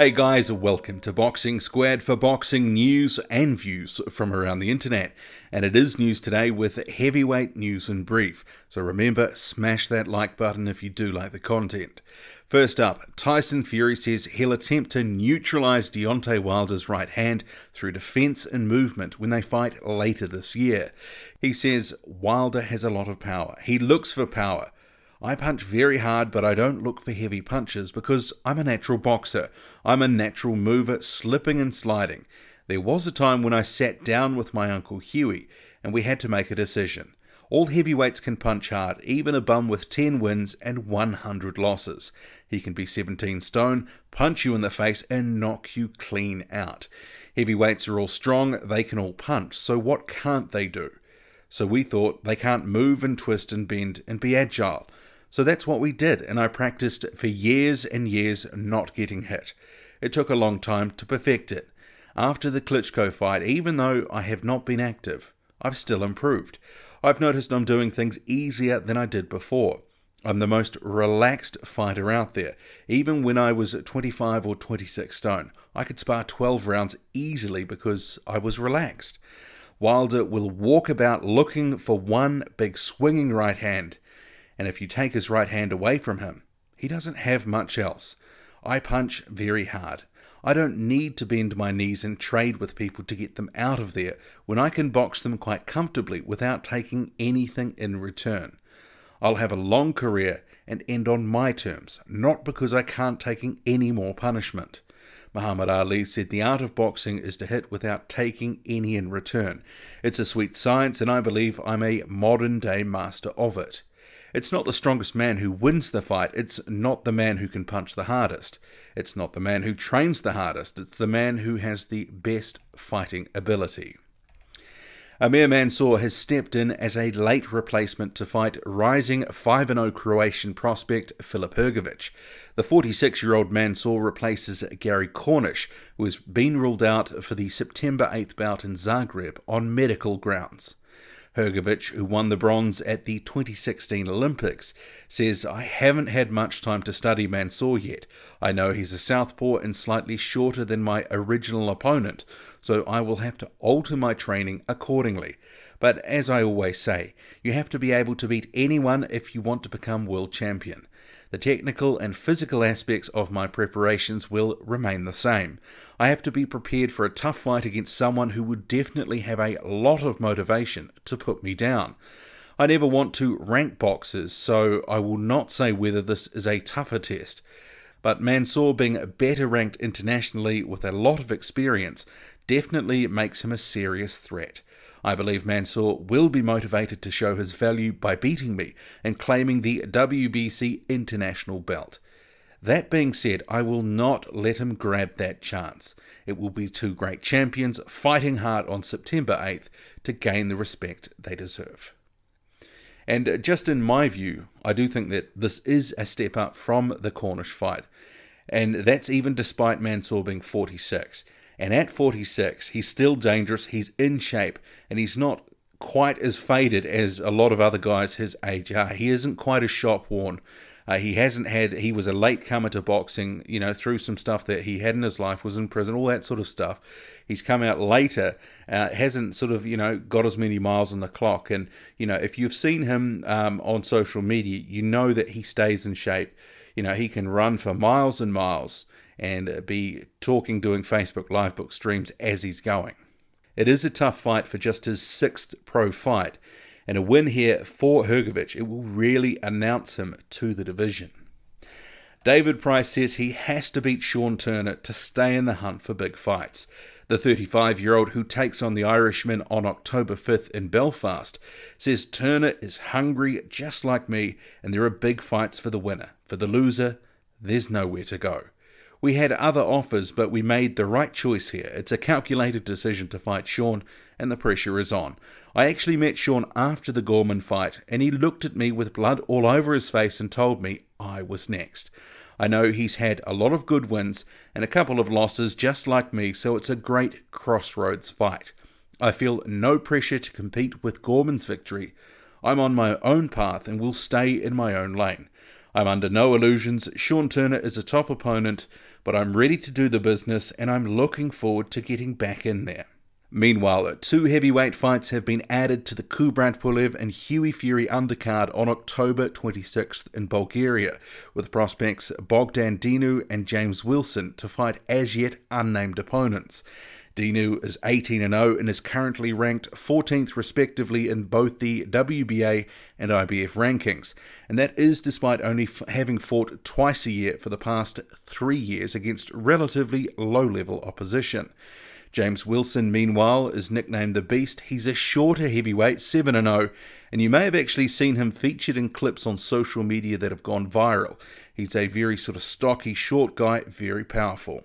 Hey guys, welcome to Boxing Squad for boxing news and views from around the internet. And it is news today with heavyweight news in brief. So remember, smash that like button if you do like the content. First up, Tyson Fury says he'll attempt to neutralise Deontay Wilder's right hand through defence and movement when they fight later this year. He says Wilder has a lot of power. He looks for power. I punch very hard, but I don't look for heavy punches because I'm a natural boxer. I'm a natural mover, slipping and sliding. There was a time when I sat down with my uncle Huey, and we had to make a decision. All heavyweights can punch hard, even a bum with 10 wins and 100 losses. He can be 17 stone, punch you in the face, and knock you clean out. Heavyweights are all strong, they can all punch, so what can't they do? So we thought they can't move and twist and bend and be agile. So that's what we did, and I practiced for years and years not getting hit. It took a long time to perfect it. After the Klitschko fight, even though I have not been active, I've still improved. I've noticed I'm doing things easier than I did before. I'm the most relaxed fighter out there. Even when I was 25 or 26 stone, I could spar 12 rounds easily because I was relaxed. Wilder will walk about looking for one big swinging right hand. And if you take his right hand away from him, he doesn't have much else. I punch very hard. I don't need to bend my knees and trade with people to get them out of there when I can box them quite comfortably without taking anything in return. I'll have a long career and end on my terms, not because I can't take any more punishment. Muhammad Ali said the art of boxing is to hit without taking any in return. It's a sweet science, and I believe I'm a modern-day master of it. It's not the strongest man who wins the fight. It's not the man who can punch the hardest. It's not the man who trains the hardest. It's the man who has the best fighting ability. Amir Mansour has stepped in as a late replacement to fight rising 5-0 Croatian prospect Filip Hrgovic. The 46-year-old Mansour replaces Gary Cornish, who has been ruled out for the September 8th bout in Zagreb on medical grounds. Hrgovic, who won the bronze at the 2016 Olympics, says, "I haven't had much time to study Mansour yet. I know he's a southpaw and slightly shorter than my original opponent, so I will have to alter my training accordingly. But as I always say, you have to be able to beat anyone if you want to become world champion. The technical and physical aspects of my preparations will remain the same. I have to be prepared for a tough fight against someone who would definitely have a lot of motivation to put me down. I never want to rank boxers, so I will not say whether this is a tougher test. But Mansour being better ranked internationally with a lot of experience definitely makes him a serious threat. I believe Mansour will be motivated to show his value by beating me and claiming the WBC international belt. That being said, I will not let him grab that chance. It will be two great champions fighting hard on September 8th to gain the respect they deserve." And just in my view, I do think that this is a step up from the Cornish fight. And that's even despite Mansour being 46. And at 46, he's still dangerous, he's in shape, and he's not quite as faded as a lot of other guys his age are. He isn't quite as shop-worn. He was a late comer to boxing, through some stuff that he had in his life, was in prison, all that sort of stuff. He's come out later, hasn't got as many miles on the clock. And, if you've seen him on social media, you know that he stays in shape. He can run for miles and miles and be doing Facebook Live book streams as he's going. It is a tough fight for just his 6th pro fight. And a win here for Hrgovic, it will really announce him to the division. David Price says he has to beat Sean Turner to stay in the hunt for big fights. The 35-year-old who takes on the Irishman on October 5th in Belfast says Turner is hungry just like me, and there are big fights for the winner. For the loser, there's nowhere to go. We had other offers, but we made the right choice here. It's a calculated decision to fight Sean, and the pressure is on. I actually met Sean after the Gorman fight, and he looked at me with blood all over his face and told me I was next. I know he's had a lot of good wins and a couple of losses just like me, so it's a great crossroads fight. I feel no pressure to compete with Gorman's victory. I'm on my own path and will stay in my own lane. I'm under no illusions. Sean Turner is a top opponent, but I'm ready to do the business and I'm looking forward to getting back in there. Meanwhile, 2 heavyweight fights have been added to the Kubrat Pulev and Hughie Fury undercard on October 26th in Bulgaria, with prospects Bogdan Dinu and James Wilson to fight as yet unnamed opponents. Dinu is 18-0 and is currently ranked 14th respectively in both the WBA and IBF rankings, and that is despite only having fought twice a year for the past 3 years against relatively low-level opposition. James Wilson, meanwhile, is nicknamed the Beast. He's a shorter heavyweight, 7-0, and you may have actually seen him featured in clips on social media that have gone viral. He's a very sort of stocky, short guy, very powerful.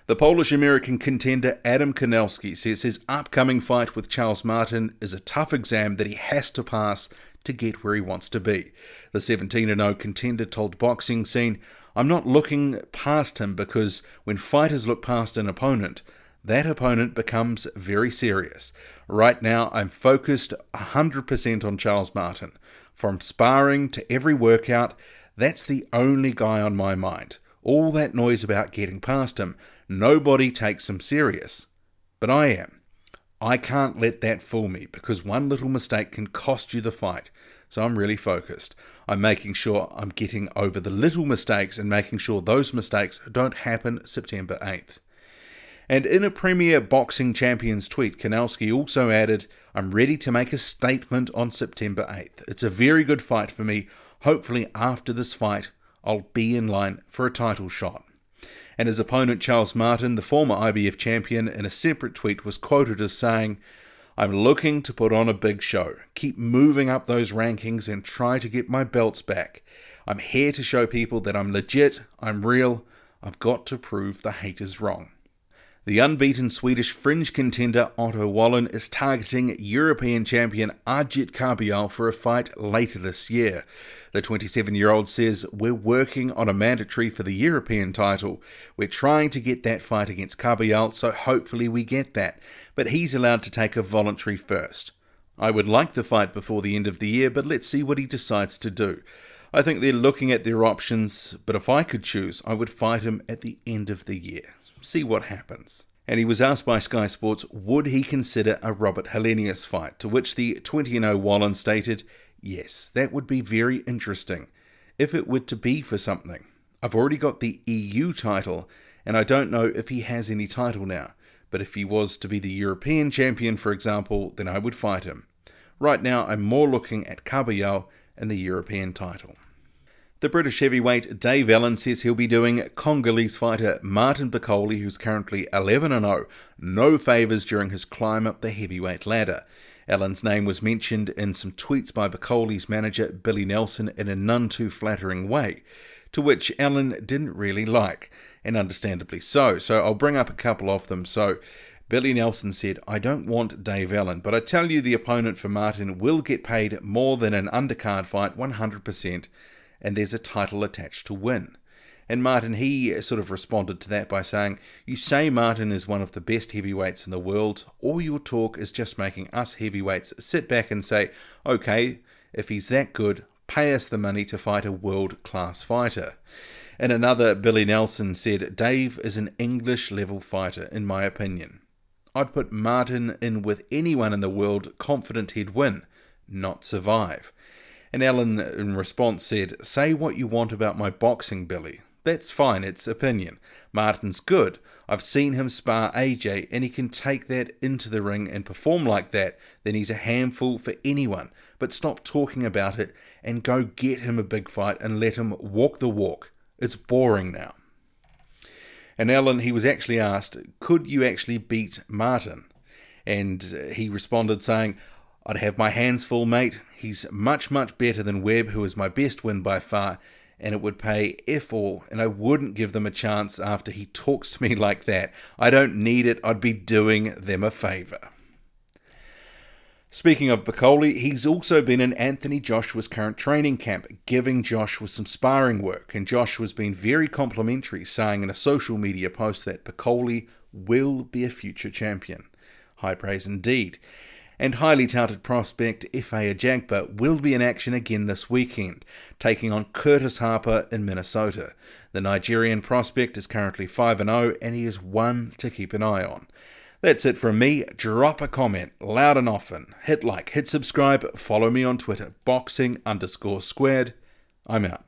The Polish-American contender Adam Kownacki says his upcoming fight with Charles Martin is a tough exam that he has to pass to get where he wants to be. The 17-0 contender told Boxing Scene, "I'm not looking past him because when fighters look past an opponent, that opponent becomes very serious. Right now, I'm focused 100% on Charles Martin. From sparring to every workout, that's the only guy on my mind. All that noise about getting past him, nobody takes him serious. But I am. I can't let that fool me because one little mistake can cost you the fight. So I'm really focused. I'm making sure I'm getting over the little mistakes and making sure those mistakes don't happen September 8th. And in a Premier Boxing Champions tweet, Kownacki also added, "I'm ready to make a statement on September 8th. It's a very good fight for me. Hopefully after this fight, I'll be in line for a title shot." And his opponent Charles Martin, the former IBF champion, in a separate tweet was quoted as saying, "I'm looking to put on a big show, keep moving up those rankings and try to get my belts back. I'm here to show people that I'm legit, I'm real, I've got to prove the haters wrong." The unbeaten Swedish fringe contender Otto Wallin is targeting European champion Agit Kabayel for a fight later this year. The 27-year-old says, "We're working on a mandatory for the European title. We're trying to get that fight against Kabayel, so hopefully we get that. But he's allowed to take a voluntary first. I would like the fight before the end of the year, but let's see what he decides to do. I think they're looking at their options, but if I could choose, I would fight him at the end of the year. See what happens." And he was asked by Sky Sports, would he consider a Robert Helenius fight, to which the 20-0 Wallin stated, "Yes, that would be very interesting, if it were to be for something. I've already got the EU title, and I don't know if he has any title now, but if he was to be the European champion, for example, then I would fight him. Right now, I'm more looking at Kabayel and the European title." The British heavyweight Dave Allen says he'll be doing Congolese fighter Martin Bakole, who's currently 11-0, no favours during his climb up the heavyweight ladder. Allen's name was mentioned in some tweets by Bakole's manager Billy Nelson in a none too flattering way, to which Allen didn't really like, and understandably so. So I'll bring up a couple of them. So Billy Nelson said, "I don't want Dave Allen, but I tell you the opponent for Martin will get paid more than an undercard fight 100%, and there's a title attached to win." And Martin, he sort of responded to that by saying, "You say Martin is one of the best heavyweights in the world. All your talk is just making us heavyweights sit back and say, okay, if he's that good, pay us the money to fight a world-class fighter." And another, Billy Nelson, said, "Dave is an English-level fighter, in my opinion. I'd put Martin in with anyone in the world confident he'd win, not survive." And Allen, in response, said, "Say what you want about my boxing, Billy. That's fine, it's opinion. Martin's good. I've seen him spar AJ, and he can take that into the ring and perform like that. Then he's a handful for anyone. But stop talking about it and go get him a big fight and let him walk the walk. It's boring now." And Allen, he was actually asked, could you actually beat Martin? And he responded saying, "I'd have my hands full, mate. He's much, much better than Webb, who is my best win by far, and it would pay F all, and I wouldn't give them a chance after he talks to me like that. I don't need it. I'd be doing them a favour." Speaking of Bakole, he's also been in Anthony Joshua's current training camp, giving Joshua some sparring work, and Joshua's been very complimentary, saying in a social media post that Bakole will be a future champion. High praise indeed. And highly touted prospect FA Ajagba will be in action again this weekend, taking on Curtis Harper in Minnesota. The Nigerian prospect is currently 5-0 and he is one to keep an eye on. That's it from me. Drop a comment loud and often. Hit like, hit subscribe, follow me on Twitter, boxing_squared. I'm out.